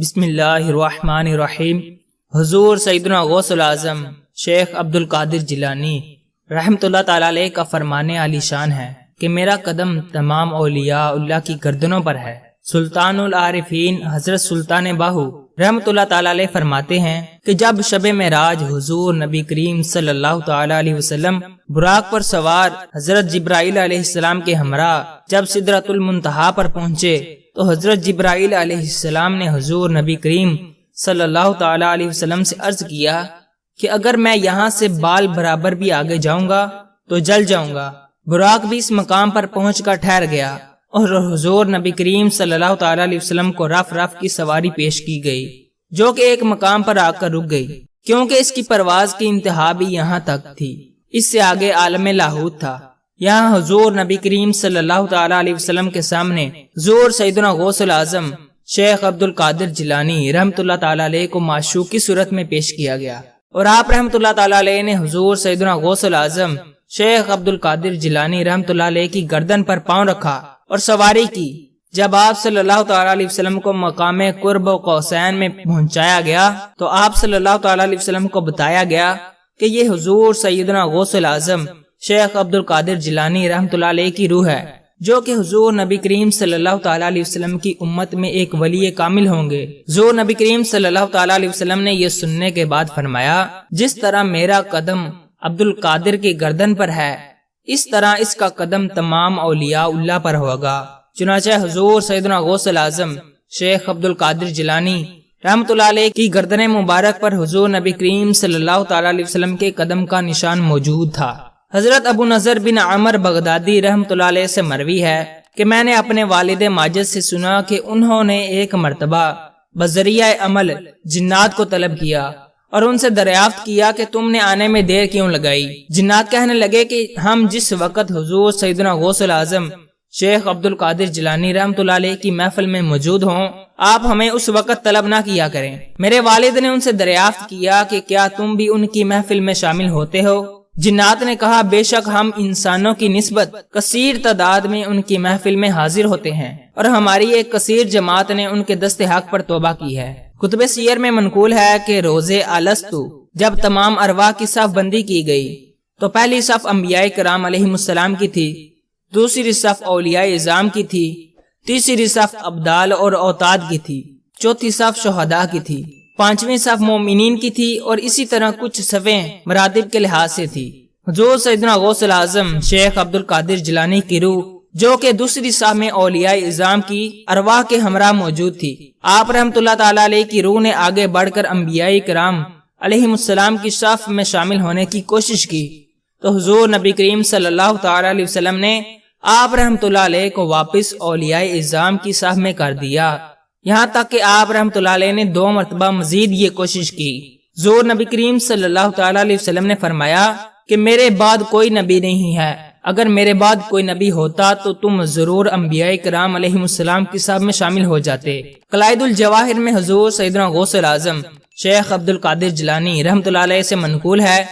بسم اللہ الرحمن الرحیم۔ حضور سیدنا غوث العظم شیخ عبد القادر جیلانی رحمۃ اللہ تعالی علیہ کا فرمان عالی شان ہے کہ میرا قدم تمام اولیاء اللہ کی گردنوں پر ہے۔ سلطان العارفین حضرت سلطان باہو رحمۃ اللہ تعالی علیہ فرماتے ہیں کہ جب شب معراج حضور نبی کریم صلی اللہ تعالی علیہ وسلم براق پر سوار حضرت جبرائیل علیہ السلام کے ہمراہ جب سدرۃ المنتہا پر پہنچے تو حضرت جبرائیل علیہ السلام نے حضور نبی کریم صلی اللہ تعالی علیہ وسلم سے عرض کیا کہ اگر میں یہاں سے بال برابر بھی آگے جاؤں گا تو جل جاؤں گا۔ براق بھی اس مقام پر پہنچ کر ٹھہر گیا اور حضور نبی کریم صلی اللہ تعالی علیہ وسلم کو رف رف کی سواری پیش کی گئی جو کہ ایک مقام پر آ کر رک گئی، کیونکہ اس کی پرواز کی انتہا بھی یہاں تک تھی۔ اس سے آگے عالم لاہوت تھا۔ یہاں حضور نبی کریم صلی اللہ تعالی علیہ وسلم کے سامنے حضور سیدنا غوث العظم شیخ عبد القادر جیلانی رحمۃ اللہ تعالی علیہ کو معشوق کی صورت میں پیش کیا گیا، اور آپ رحمۃ اللہ تعالی علیہ نے حضور سیدنا غوث العظم شیخ عبد القادر جیلانی رحمۃ اللہ علیہ کی گردن پر پاؤں رکھا اور سواری کی۔ جب آپ صلی اللہ تعالی علیہ وسلم کو مقام قرب و قوسین میں پہنچایا گیا تو آپ صلی اللہ تعالی علیہ وسلم کو بتایا گیا کہ یہ حضور سیدنا غوث العظم شیخ عبد القادر جیلانی رحمۃ اللہ علیہ کی روح ہے، جو کہ حضور نبی کریم صلی اللہ تعالی علیہ وسلم کی امت میں ایک ولی کامل ہوں گے۔ حضور نبی کریم صلی اللہ تعالی علیہ وسلم نے یہ سننے کے بعد فرمایا، جس طرح میرا قدم عبد القادر کی گردن پر ہے اس طرح اس کا قدم تمام اولیاء اللہ پر ہوگا۔ چنانچہ حضور سیدنا غوث العظم شیخ عبد القادر جیلانی رحمۃ اللہ علیہ کی گردن مبارک پر حضور نبی کریم صلی اللہ تعالی علیہ وسلم کے قدم کا نشان موجود تھا۔ حضرت ابو نضر بن عمر بغدادی رحمۃ اللہ علیہ سے مروی ہے کہ میں نے اپنے والد ماجد سے سنا کہ انہوں نے ایک مرتبہ بذریعہ عمل جنات کو طلب کیا اور ان سے دریافت کیا کہ تم نے آنے میں دیر کیوں لگائی۔ جنات کہنے لگے کہ ہم جس وقت حضور سیدنا غوث العظم شیخ عبد القادر جیلانی رحمۃ اللہ علیہ کی محفل میں موجود ہوں آپ ہمیں اس وقت طلب نہ کیا کریں۔ میرے والد نے ان سے دریافت کیا کہ کیا تم بھی ان کی محفل میں شامل ہوتے ہو؟ جنات نے کہا، بے شک ہم انسانوں کی نسبت کثیر تعداد میں ان کی محفل میں حاضر ہوتے ہیں اور ہماری ایک کثیر جماعت نے ان کے دست حق پر توبہ کی ہے۔ کتب سیر میں منقول ہے کہ روز الستو جب تمام ارواح کی صف بندی کی گئی تو پہلی صف انبیاء کرام علیہم السلام کی تھی، دوسری صف اولیاء اعظام کی تھی، تیسری صف ابدال اور اوتاد کی تھی، چوتھی صف شہداء کی تھی، پانچویں صف مومنین کی تھی، اور اسی طرح کچھ صفیں مراتب کے لحاظ سے تھی۔ حضور سیدنا غوث العظم شیخ عبد القادر جیلانی کی روح جو کہ دوسری صف میں اولیاء اعظام کی ارواح کے ہمراہ موجود تھی، آپ رحمۃ اللہ تعالی علیہ کی روح نے آگے بڑھ کر انبیاء کرام علیہم السلام کی صف میں شامل ہونے کی کوشش کی تو حضور نبی کریم صلی اللہ تعالی علیہ وسلم نے آپ رحمۃ اللہ علیہ کو واپس اولیاء اعظام کی صف میں کر دیا، یہاں تک کہ آپ رحمۃ اللہ علیہ نے 2 مرتبہ مزید یہ کوشش کی۔ حضور نبی کریم صلی اللہ تعالی علیہ وسلم نے فرمایا کہ میرے بعد کوئی نبی نہیں ہے، اگر میرے بعد کوئی نبی ہوتا تو تم ضرور انبیاء کرام علیہم السلام کی صف میں شامل ہو جاتے۔ قلائد الجواہر میں حضور سیدنا غوث العظم شیخ عبد القادر جیلانی رحمۃ اللہ علیہ سے منقول ہے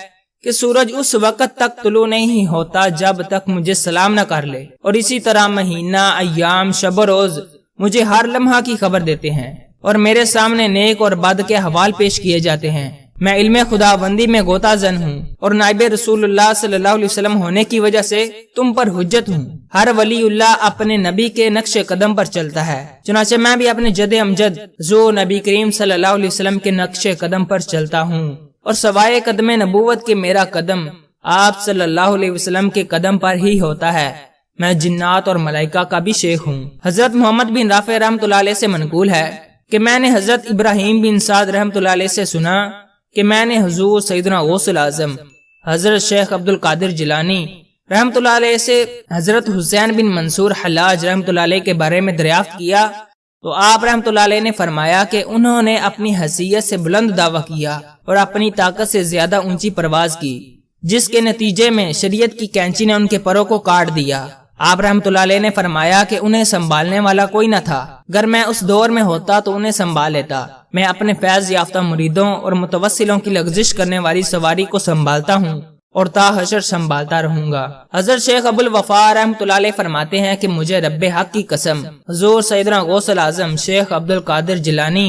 کہ سورج اس وقت تک طلوع نہیں ہوتا جب تک مجھے سلام نہ کر لے، اور اسی طرح مہینہ، ایام، شب و روز مجھے ہر لمحہ کی خبر دیتے ہیں، اور میرے سامنے نیک اور بد کے حوال پیش کیے جاتے ہیں۔ میں علم خداوندی میں غوطہ زن ہوں اور نائب رسول اللہ صلی اللہ علیہ وسلم ہونے کی وجہ سے تم پر حجت ہوں۔ ہر ولی اللہ اپنے نبی کے نقش قدم پر چلتا ہے، چنانچہ میں بھی اپنے جد امجد حضور نبی کریم صلی اللہ علیہ وسلم کے نقش قدم پر چلتا ہوں، اور سوائے قدم نبوت کے میرا قدم آپ صلی اللہ علیہ وسلم کے قدم پر ہی ہوتا ہے۔ میں جنات اور ملائکہ کا بھی شیخ ہوں۔ حضرت محمد بن رافع رحمۃ اللہ علیہ سے منقول ہے کہ میں نے حضرت ابراہیم بن سعد رحمۃ اللہ علیہ سے سنا کہ میں نے حضور سیدنا غوث العظم حضرت شیخ عبد القادر جیلانی رحمۃ اللہ علیہ سے حضرت حسین بن منصور حلاج رحمۃ اللہ علیہ کے بارے میں دریافت کیا تو آپ رحمۃ اللہ علیہ نے فرمایا کہ انہوں نے اپنی حیثیت سے بلند دعویٰ کیا اور اپنی طاقت سے زیادہ اونچی پرواز کی، جس کے نتیجے میں شریعت کی کینچی نے ان کے پروں کو کاٹ دیا۔ آپ رحمۃ اللہ علیہ نے فرمایا کہ انہیں سنبھالنے والا کوئی نہ تھا، اگر میں اس دور میں ہوتا تو انہیں سنبھال لیتا۔ میں اپنے فیض یافتہ مریدوں اور متوسلوں کی لغزش کرنے والی سواری کو سنبھالتا ہوں اور تا حشر سنبھالتا رہوں گا۔ حضرت شیخ ابو الوفا رحمۃ اللہ علیہ فرماتے ہیں کہ مجھے رب حق کی قسم حضور سیدنا غوث العظم شیخ عبد القادر جیلانی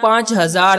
5000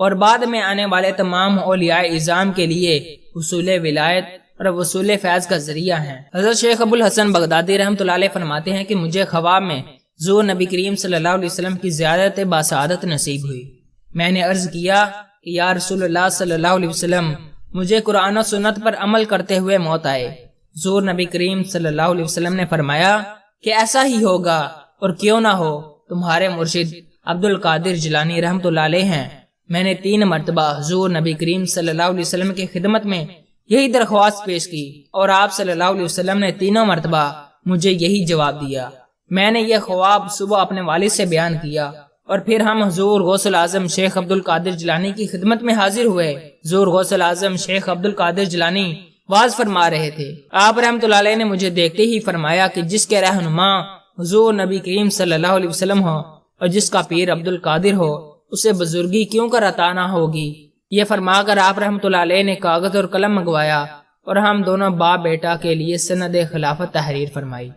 اور بعد میں آنے والے تمام اولیاء اعظام کے لیے حصول ولایت اور وصول فیض کا ذریعہ ہیں۔ حضرت شیخ ابو الحسن بغدادی رحمۃ اللہ علیہ فرماتے ہیں کہ مجھے خواب میں حضور نبی کریم صلی اللہ علیہ وسلم کی زیارت باسعادت نصیب ہوئی۔ میں نے عرض کیا کہ یا رسول اللہ صلی اللہ علیہ وسلم، مجھے قرآن و سنت پر عمل کرتے ہوئے موت آئے۔ حضور نبی کریم صلی اللہ علیہ وسلم نے فرمایا کہ ایسا ہی ہوگا، اور کیوں نہ ہو، تمہارے مرشد عبد القادر جیلانی رحمۃ اللہ علیہ ہیں۔ میں نے 3 مرتبہ حضور نبی کریم صلی اللہ علیہ وسلم کی خدمت میں یہی درخواست پیش کی، اور آپ صلی اللہ علیہ وسلم نے 3 مرتبہ مجھے یہی جواب دیا۔ میں نے یہ خواب صبح اپنے والد سے بیان کیا، اور پھر ہم حضور غوث الاعظم شیخ عبد القادر جیلانی کی خدمت میں حاضر ہوئے۔ حضور غوث الاعظم شیخ عبد القادر جیلانی واعظ فرما رہے تھے۔ آپ رحمۃ اللہ علیہ نے مجھے دیکھتے ہی فرمایا کہ جس کے رہنما حضور نبی کریم صلی اللہ علیہ وسلم ہو اور جس کا پیر عبد القادر ہو، اسے بزرگی کیوں کر عطا نہ ہوگی۔ یہ فرما کر آپ رحمۃ اللہ علیہ نے کاغذ اور قلم منگوایا، اور ہم دونوں باپ بیٹا کے لیے سند خلافت تحریر فرمائی۔